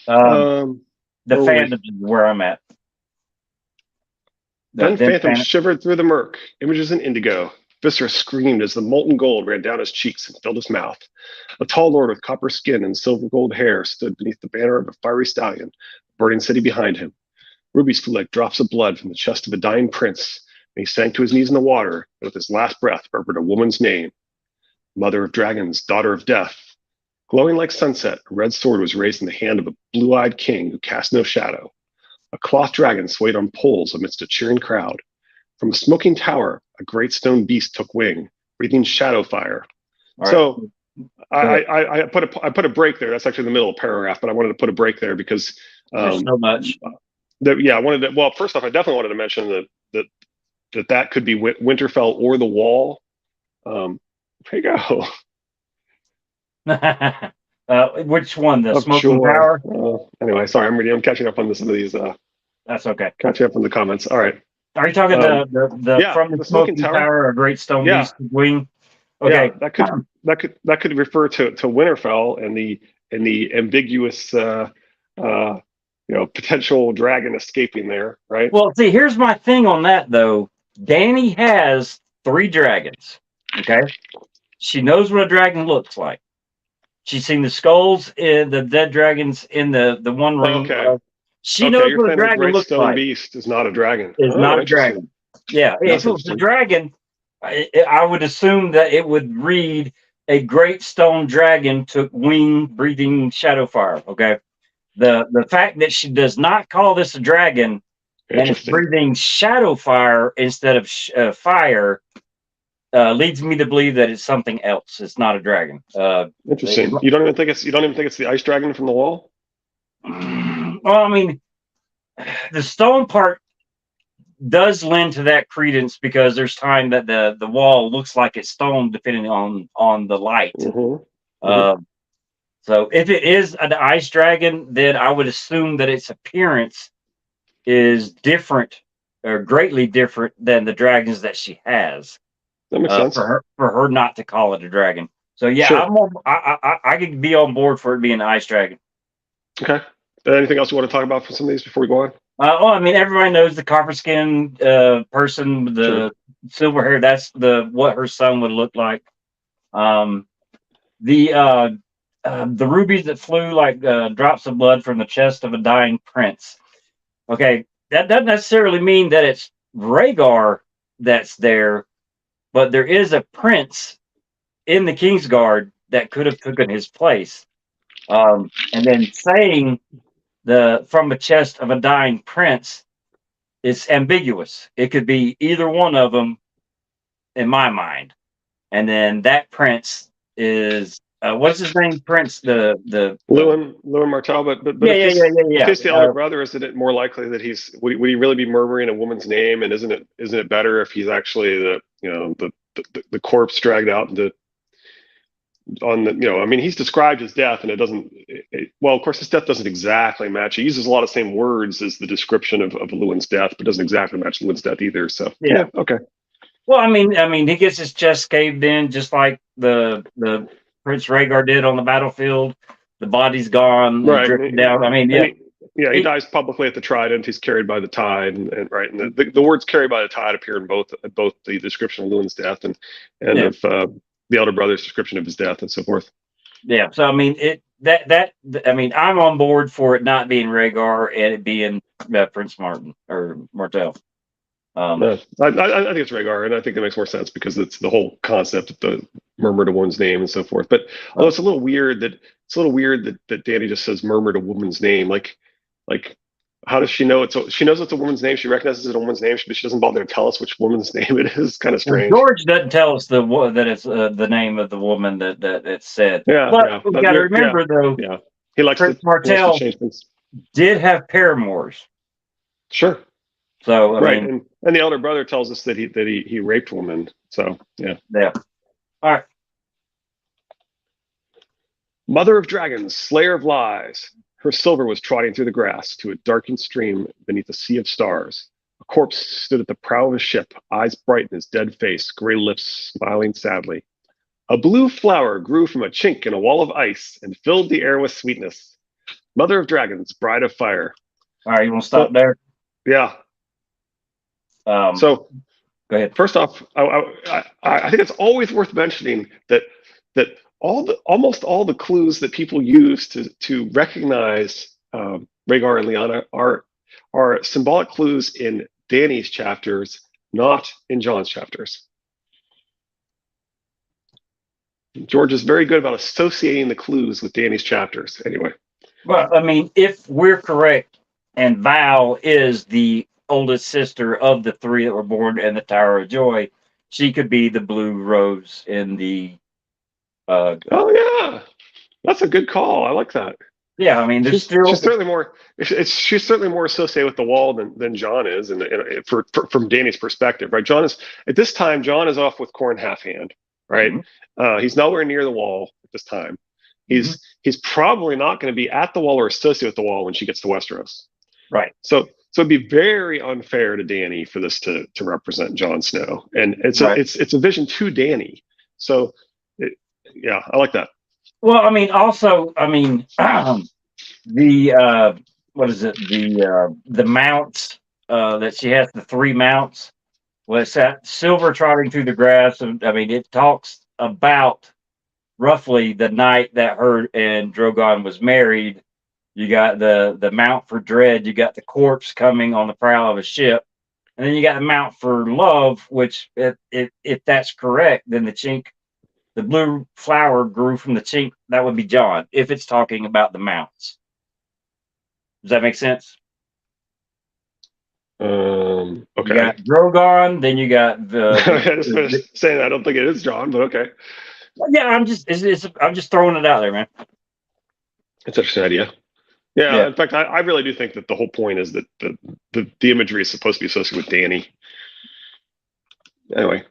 The fandom is where I'm at. Then phantoms shivered through the murk, images in indigo. Viscera screamed as the molten gold ran down his cheeks and filled his mouth. A tall lord with copper skin and silver gold hair stood beneath the banner of a fiery stallion, a burning city behind him. Rubies flew like drops of blood from the chest of a dying prince, and he sank to his knees in the water, and with his last breath murmured a woman's name. Mother of dragons, daughter of death. Glowing like sunset, a red sword was raised in the hand of a blue-eyed king who cast no shadow. A cloth dragon swayed on poles amidst a cheering crowd. From a smoking tower, a great stone beast took wing, breathing shadow fire. All right. So I put a break there. That's actually the middle of the paragraph, but I wanted to put a break there because there's so much. I wanted to. Well, first off, I definitely wanted to mention that could be Winterfell or the Wall. There you go. Which one? The smoking tower? Anyway, sorry, I'm catching up on some of these. That's okay. Catching up on the comments. All right. Are you talking from the smoking tower, a great stone beast wing? Okay. Yeah, that could refer to Winterfell and the ambiguous potential dragon escaping there, right? Well, see, here's my thing on that though. Dany has 3 dragons. Okay. She knows what a dragon looks like. She's seen the skulls in the dead dragons in the one room. Okay. She knows what a dragon looks like. Beast is not a dragon. Is not a dragon. Yeah. If it was a dragon, I would assume that it would read a great stone dragon took wing breathing shadow fire. Okay. The fact that she does not call this a dragon and it's breathing shadow fire instead of fire leads me to believe that it's something else. It's not a dragon. Interesting. You don't even think it's the ice dragon from the Wall? Well, I mean, the stone part does lend to that credence because there's time that the wall looks like it's stone depending on the light. So if it is an ice dragon, then I would assume that its appearance is different or greatly different than the dragons that she has. That makes sense. For her not to call it a dragon. So yeah, sure. I could be on board for it being an ice dragon. Okay. Anything else you want to talk about for some of these before we go on? Well, I mean, everybody knows the copper skin person with the silver hair. That's what her son would look like. The rubies that flew like drops of blood from the chest of a dying prince. Okay, that doesn't necessarily mean that it's Rhaegar that's there, but there is a prince in the Kingsguard that could have taken his place. And then saying from a chest of a dying prince, it's ambiguous. It could be either one of them in my mind. And then that prince is what's his name? Prince the Lewin Martell, but yeah. If it's the elder brother, isn't it more likely that would he really be murmuring a woman's name? And isn't it better if he's actually the corpse dragged out he's described his death, and it doesn't. Well, of course, his death doesn't exactly match. He uses a lot of the same words as the description of Lewin's death, but doesn't exactly match Lewin's death either. So yeah, okay. Well, I mean, he gets his chest caved in, just like the Prince Rhaegar did on the battlefield. The body's gone, right? Drifted down. I mean, he dies publicly at the Trident. He's carried by the tide, and right, and the words "carried by the tide" appear in both the description of Lewin's death and of the elder brother's description of his death and so forth. Yeah. So I mean, I'm on board for it not being Rhaegar and it being Prince Martin or Martell. I think it's Rhaegar, and I think that makes more sense because it's the whole concept of the murmur to one's name and so forth. But although it's a little weird that Dany just says murmur to woman's name, like how does she know she knows it's a woman's name? She recognizes it's a woman's name, but she doesn't bother to tell us which woman's name it is. Kind of strange. Well, George doesn't tell us that it's the name of the woman that it's said. Yeah, but we got to remember though. Yeah, he likes Prince Martell did have paramours. Sure. So I mean, and the elder brother tells us that he raped women. So yeah. Yeah. All right. Mother of dragons, slayer of lies. Her silver was trotting through the grass to a darkened stream beneath a sea of stars. A corpse stood at the prow of a ship, eyes bright in his dead face, gray lips smiling sadly. A blue flower grew from a chink in a wall of ice and filled the air with sweetness. Mother of dragons, bride of fire. All right, you want to stop there? Yeah. So Go ahead. First off, I think it's always worth mentioning that almost all the clues that people use to recognize Rhaegar and Lyanna are symbolic clues in Dany's chapters, not in Jon's chapters. George is very good about associating the clues with Dany's chapters. Anyway. Well, I mean, if we're correct, and Val is the oldest sister of the three that were born in the Tower of Joy, she could be the blue rose in the. Oh yeah, that's a good call. I like that. Yeah, I mean, there's she's certainly more. She's certainly more associated with the wall than Jon is, and from Dany's perspective, right? Jon is at this time. Jon is off with Corn Halfhand, right? Mm-hmm. He's nowhere near the wall at this time. He's probably not going to be at the wall or associated with the wall when she gets to Westeros. Right. So it'd be very unfair to Dany for this to represent Jon Snow, and it's a vision to Dany. So, yeah, I like that. Well, I mean, also, I mean, the what is it? The mounts that she has, the 3 mounts. Well, it's that silver trotting through the grass, and I mean, it talks about roughly the night that her and Drogon was married. You got the mount for dread. You got the corpse coming on the prow of a ship, and then you got the mount for love. Which, if that's correct, then the blue flower grew from the chink. That would be Jon. If it's talking about the mounts, does that make sense? Okay. You got Drogon, then you got the. I just finished saying I don't think it is Jon, but okay. Yeah, I'm just throwing it out there, man. It's an interesting idea. Yeah, in fact, I really do think that the whole point is that the imagery is supposed to be associated with Dany. Anyway,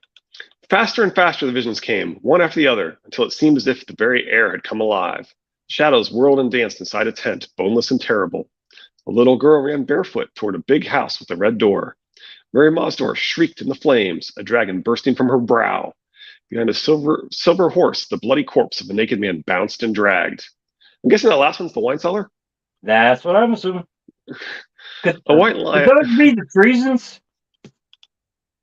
faster and faster the visions came, one after the other, until it seemed as if the very air had come alive. Shadows whirled and danced inside a tent, boneless and terrible. A little girl ran barefoot toward a big house with a red door. Mary Mosdor shrieked in the flames, a dragon bursting from her brow. Behind a silver horse, the bloody corpse of a naked man bounced and dragged. I'm guessing that last one's the wine cellar? That's what I'm assuming. A white lion. Could those be the treasons?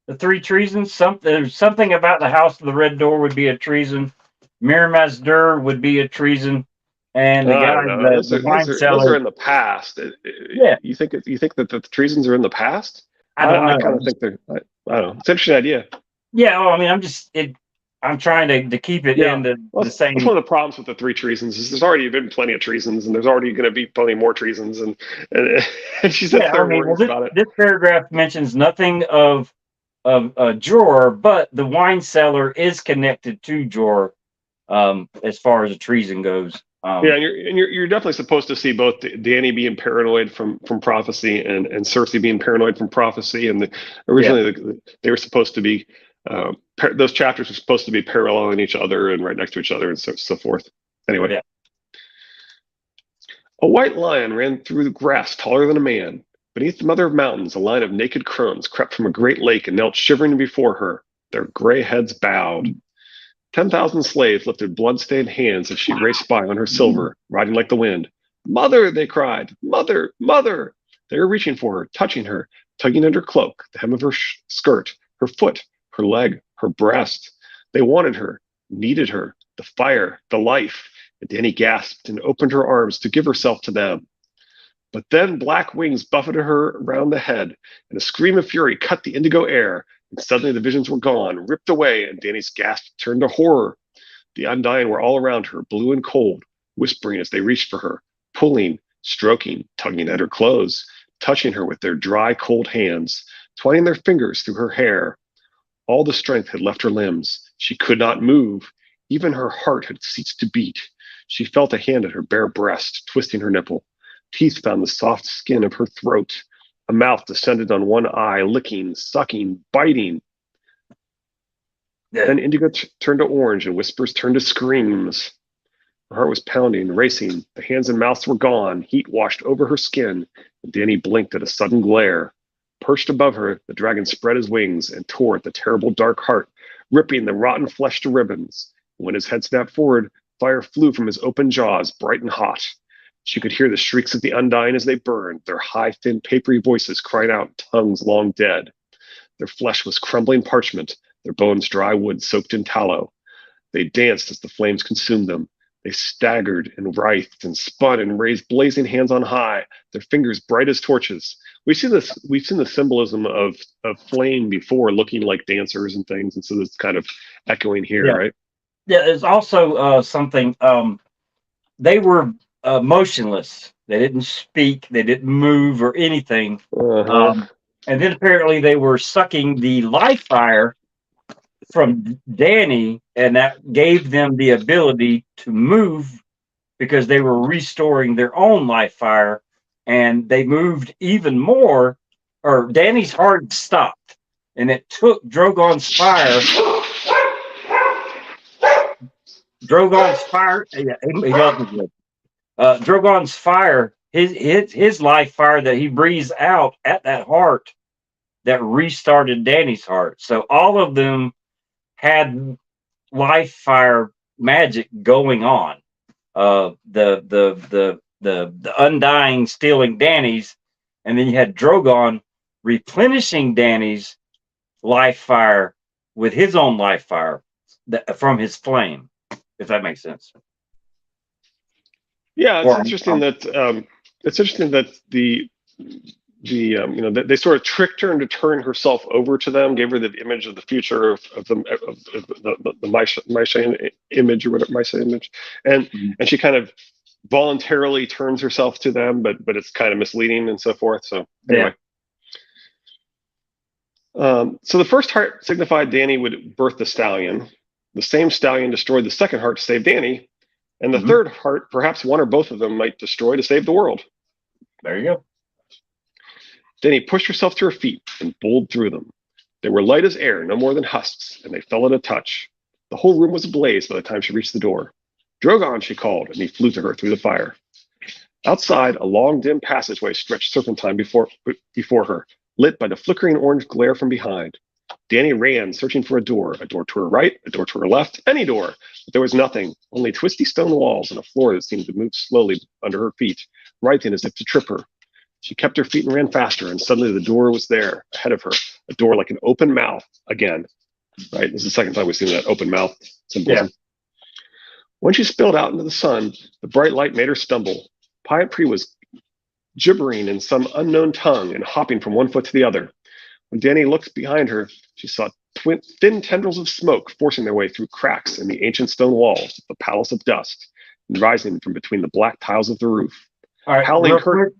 The 3 treasons? Something about the House of the Red Door would be a treason. Mir Mazdur would be a treason. And the guy, the wine cellar. Those are in the past. Yeah. You think that the treasons are in the past? I don't know. I kind of think they're. I don't know. It's an interesting idea. Yeah. Well, I mean, I'm trying to keep it in the same. That's one of the problems with the 3 treasons is there's already been plenty of treasons, and there's already going to be plenty more treasons, and she said about it. This paragraph mentions nothing of Jor, but the wine cellar is connected to Jor, as far as the treason goes. Yeah, and you're definitely supposed to see both Dany being paranoid from prophecy and Cersei being paranoid from prophecy, and originally they were supposed to be. Those chapters are supposed to be paralleling each other and right next to each other and so forth. Anyway, a white lion ran through the grass taller than a man. Beneath the mother of mountains, a line of naked crones crept from a great lake and knelt shivering before her, their gray heads bowed. 10,000 slaves lifted blood-stained hands as she raced by on her silver, riding like the wind. "Mother!" they cried. "Mother! Mother!" They were reaching for her, touching her, tugging at her cloak, the hem of her skirt, her foot, her leg, her breast. They wanted her, needed her, the fire, the life. And Dany gasped and opened her arms to give herself to them. But then black wings buffeted her around the head, and a scream of fury cut the indigo air, and suddenly the visions were gone, ripped away, and Dany's gasp turned to horror. The Undying were all around her, blue and cold, whispering as they reached for her, pulling, stroking, tugging at her clothes, touching her with their dry, cold hands, twining their fingers through her hair. All the strength had left her limbs. She could not move. Even her heart had ceased to beat. She felt a hand at her bare breast, twisting her nipple. Teeth found the soft skin of her throat. A mouth descended on one eye, licking, sucking, biting. Then indigo turned to orange, and whispers turned to screams. Her heart was pounding, racing. The hands and mouths were gone. Heat washed over her skin, and Dany blinked at a sudden glare. Perched above her, the dragon spread his wings and tore at the terrible dark heart, ripping the rotten flesh to ribbons. When his head snapped forward, fire flew from his open jaws, bright and hot. She could hear the shrieks of the Undying as they burned, their high, thin, papery voices crying out in tongues long dead. Their flesh was crumbling parchment, their bones dry wood soaked in tallow. They danced as the flames consumed them. They staggered and writhed and spun and raised blazing hands on high, their fingers bright as torches. We've seen this. We've seen the symbolism of flame before, looking like dancers and things, and so it's kind of echoing here, Yeah. right? Yeah. There's also something. They were motionless. They didn't speak. They didn't move or anything. Uh-huh. And then apparently they were sucking the life fire from Dany, and that gave them the ability to move because they were restoring their own life fire, and they moved even more. Or Dany's heart stopped, and it took Drogon's fire. Drogon's fire. Yeah, he loves it. Drogon's fire, his life fire that he breathes out at that heart that restarted Dany's heart. So all of them had life fire magic going on. The Undying stealing Dany's, and then you had Drogon replenishing Dany's life fire with his own life fire from his flame, if that makes sense. Yeah, it's interesting that they sort of tricked her into turning herself over to them, gave her the image of the future of the Maisha image or whatever Maisha image, and she kind of voluntarily turns herself to them, but it's kind of misleading and so forth. So anyway. So the first heart signified Dany would birth the stallion. The same stallion destroyed the second heart to save Dany, and the third heart, perhaps one or both of them, might destroy to save the world. There you go. Dany pushed herself to her feet and bowled through them. They were light as air, no more than husks, and they fell at a touch. The whole room was ablaze by the time she reached the door. Drogon, she called, and he flew to her through the fire. Outside, a long, dim passageway stretched serpentine before her, lit by the flickering orange glare from behind. Dany ran, searching for a door to her right, a door to her left, any door, but there was nothing, only twisty stone walls and a floor that seemed to move slowly under her feet, writhing as if to trip her. She kept her feet and ran faster, and suddenly the door was there, ahead of her, a door like an open mouth again. Right? This is the second time we've seen that open mouth symbolism. Yeah. When she spilled out into the sun, the bright light made her stumble. Pyat Pree was gibbering in some unknown tongue and hopping from one foot to the other. When Dany looked behind her, she saw thin tendrils of smoke forcing their way through cracks in the ancient stone walls of the Palace of Dust and rising from between the black tiles of the roof. All right,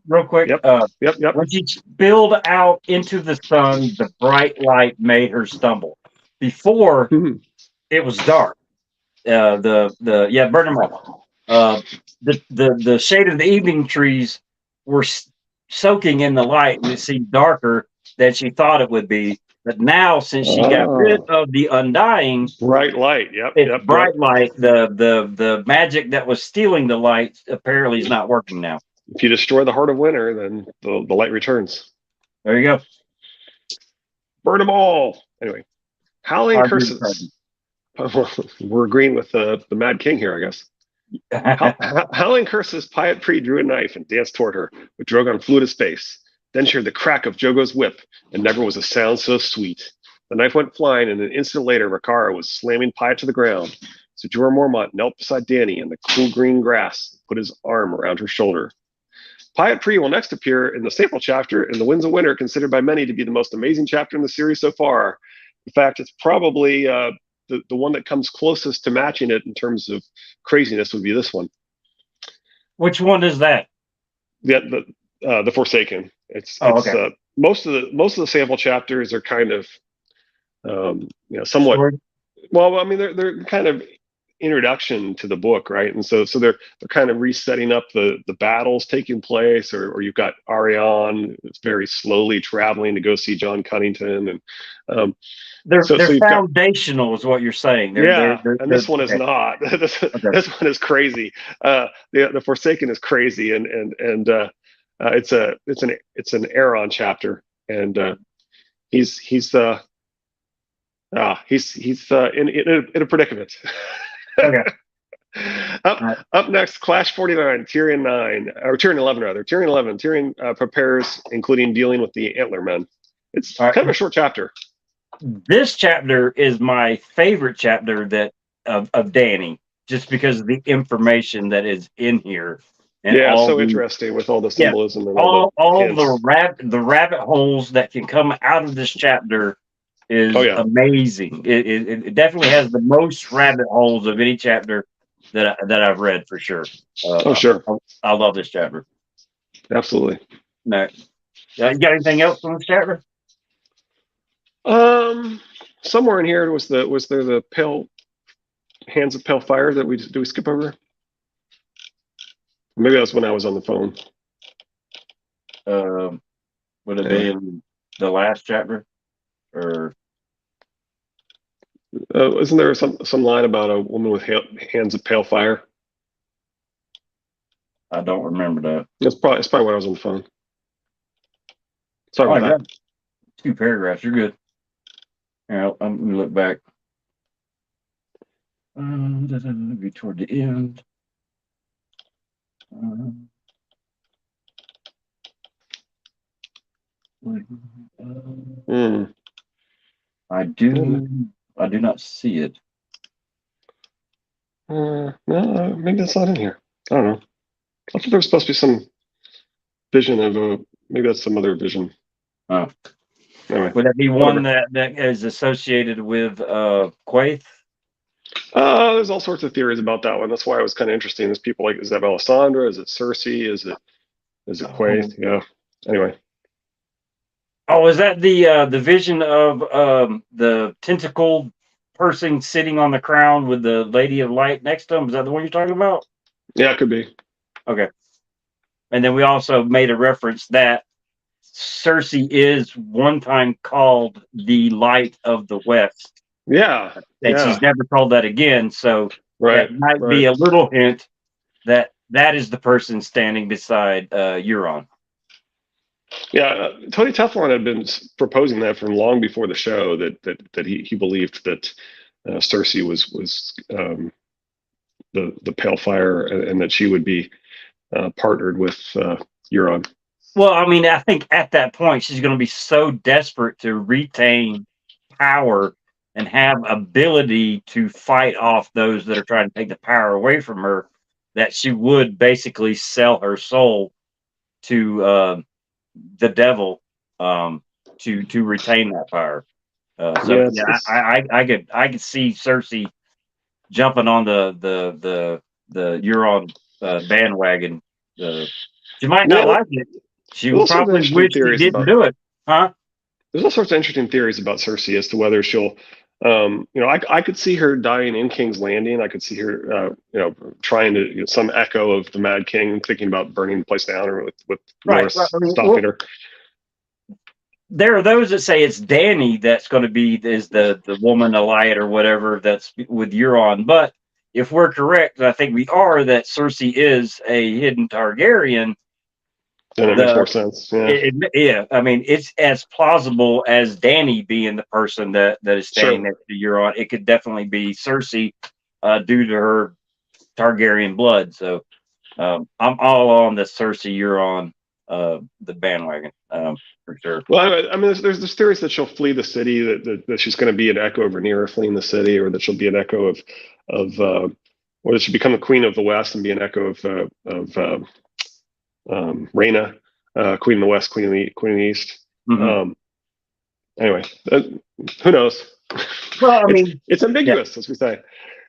real quick. Yep. When she spilled out into the sun, the bright light made her stumble. Before, it was dark. Burn them all. The shade of the evening trees were soaking in the light, and it seemed darker than she thought it would be. But now, since she got rid of the Undying, bright light, bright light. The magic that was stealing the light apparently is not working now. If you destroy the Heart of Winter, then the light returns. There you go. Burn them all. Anyway, howling curses. We're agreeing with the Mad King here, I guess. Howling curses, Pyat Pree drew a knife and danced toward her, but Drogon flew at his face. Then she heard the crack of Jogo's whip, and never was a sound so sweet. The knife went flying, and an instant later, Rakara was slamming Pyat to the ground. So Jorah Mormont knelt beside Dany in the cool green grass and put his arm around her shoulder. Pyat Pree will next appear in the Staple chapter in The Winds of Winter, considered by many to be the most amazing chapter in the series so far. In fact, it's probably the one that comes closest to matching it in terms of craziness would be this one. Which one is that? The Forsaken. It's okay. Most of the sample chapters are kind of somewhat story? Well, I mean they're kind of introduction to the book, right? And so they're kind of resetting up the battles taking place, or you've got Arianne very slowly traveling to go see John Cunnington, and they're foundational, is what you're saying. And this one is not. This one is crazy. The Forsaken is crazy, and it's an Aeron chapter, and he's in a predicament. Okay. Up next, Clash 49, Tyrion 9, or Tyrion 11 rather. Tyrion 11. Tyrion prepares, including dealing with the Antler Men. It's kind of a short chapter. this chapter is my favorite chapter of Dany, just because of the information that is in here and Yeah, all so the interesting with all the yeah symbolism and all the all hints. the rabbit holes that can come out of this chapter Oh is yeah, amazing. It definitely has the most rabbit holes of any chapter that I've read for sure. oh sure, I love this chapter. absolutely. No, you got anything else on this chapter? Um, Somewhere in here was there the pale hands of pale fire that we skip over? Maybe that's when I was on the phone. Um, would it be Anyway, in the last chapter or? isn't there some line about a woman with hands of pale fire? I don't remember that. It's probably when I was on the phone. Sorry Oh, I about got that. 2 paragraphs. You're good. Yeah, I'm gonna look back. Be toward the end. Um, Mm. I do. I do not see it. No, maybe that's not in here. I don't know. I thought there was supposed to be some vision of a. Maybe that's some other vision. Oh, Anyway, would that be one whatever. that is associated with Quaith? There's all sorts of theories about that one. That's why it was kind of interesting. There's people like, is that Melisandre? Is it Cersei? Is it Oh, Quaith? Yeah. Anyway. oh, is that the vision of the tentacled person sitting on the crown with the Lady of Light next to him? Is that the one you're talking about? Yeah, it could be. Okay. And then we also made a reference that Cersei is one time called the Light of the West, Yeah. and Yeah. she's never called that again. So Right. that might Right. be a little hint that that is the person standing beside Euron. Yeah. Tony Teflon had been proposing that from long before the show that he believed that Cersei was the Pale Fire and that she would be partnered with Euron. Well, I mean, I think at that point she's going to be so desperate to retain power and have ability to fight off those that are trying to take the power away from her that she would basically sell her soul to the devil to retain that power. So Yeah, yeah, I could see Cersei jumping on the Euron bandwagon. She might not yeah. like it. She There's would all sorts of probably interesting wish she theories didn't about. do it, huh? There's all sorts of interesting theories about Cersei as to whether she'll. I could see her dying in King's Landing. I could see her, trying to some echo of the Mad King, thinking about burning the place down, or with Right. Right. Norris I mean, stopping her. there are those that say it's Dany that's going to be is the woman Eliot or whatever that's with Euron. But if we're correct, and I think we are, that Cersei is a hidden Targaryen. Then it makes The more sense. Yeah, yeah, I mean, it's as plausible as Dany being the person that is standing sure. next to Euron. It could definitely be Cersei due to her Targaryen blood. So I'm all on the Cersei Euron the bandwagon for sure. Well, I mean, there's theories that she'll flee the city, that she's going to be an echo of Rhaenyra fleeing the city, or that she'll be an echo or that she'll become the Queen of the West and be an echo of Rhaena, Queen of the West, Queen of the East. Mm-hmm. Anyway, who knows? Well, I mean, it's yeah. ambiguous, as we say.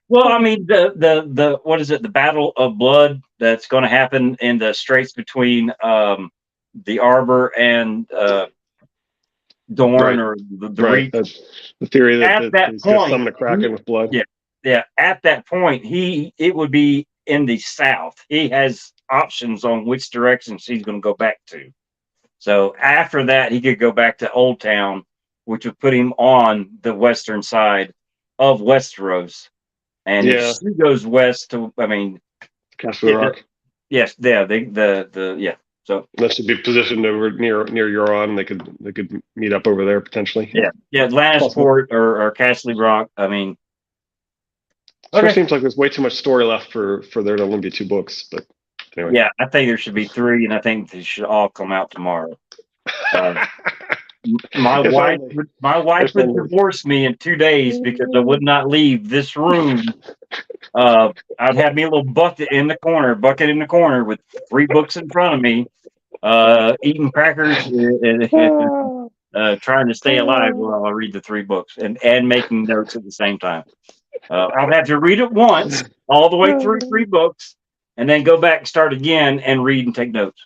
Well, I mean, the what is it? The Battle of Blood that's going to happen in the straits between the Arbor and Dorne Right, or the right. Reach. That's the theory At that that he's going to point, summon a kraken with blood. yeah, yeah. At that point, it would be in the south. He has options on which directions he's going to go back to. So after that, he could go back to Old Town, which would put him on the western side of Westeros. And if Yeah, she goes west to, I mean, Castle Rock. yes, yeah, yeah. So That should be positioned over near Euron. They could meet up over there potentially. yeah, Lannisport or Castle Rock. I mean, Sure okay. seems like there's way too much story left for there to only be 2 books. But anyway. Yeah, I think there should be 3, and I think they should all come out tomorrow. My If wife, only. my wife If would only. divorce me in 2 days because I would not leave this room. I'd have me a little bucket in the corner with 3 books in front of me, eating crackers and trying to stay alive while I read the 3 books and making notes at the same time. I'll have to read it once, all the way through 3 books, and then go back and start again and read and take notes.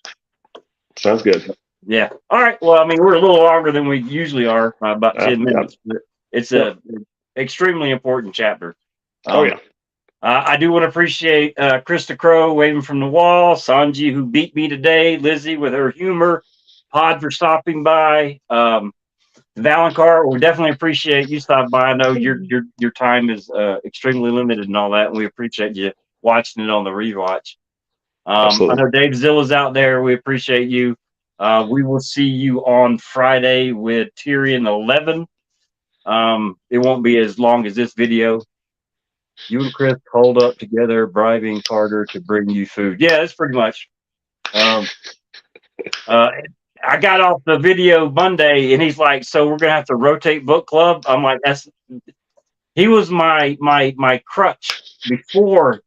Sounds good. Yeah. All right. Well, I mean, we're a little longer than we usually are, about 10 Yep. minutes. But it's a extremely important chapter. Oh yeah. I do want to appreciate Krista Crow waving from the wall, Sanji who beat me today, Lizzie with her humor, Pod for stopping by, Valencar. We definitely appreciate you stopping by. I know your time is extremely limited and all that, and we appreciate you watching it on the rewatch. I Absolutely. know Dave Zilla's out there. We appreciate you. We will see you on Friday with Tyrion 11. It won't be as long as this video. You and Chris hold up together, bribing Carter to bring you food. Yeah, that's pretty much. I got off the video Monday, and he's like, "So we're gonna have to rotate book club." I'm like, "That's." He was my crutch before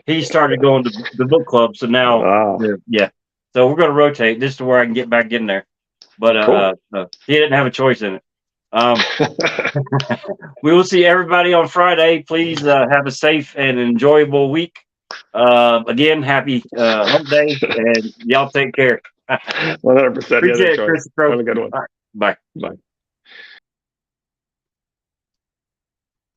he started going to the book club. So now, Wow. yeah. So we're gonna rotate. This is where I can get back in there. But Cool. he didn't have a choice in it. We will see everybody on Friday. Please have a safe and enjoyable week. Again, happy hump day, and y'all take care. 100%. Appreciate it, Troy. Christopher. Have a good one. All right, bye. Bye.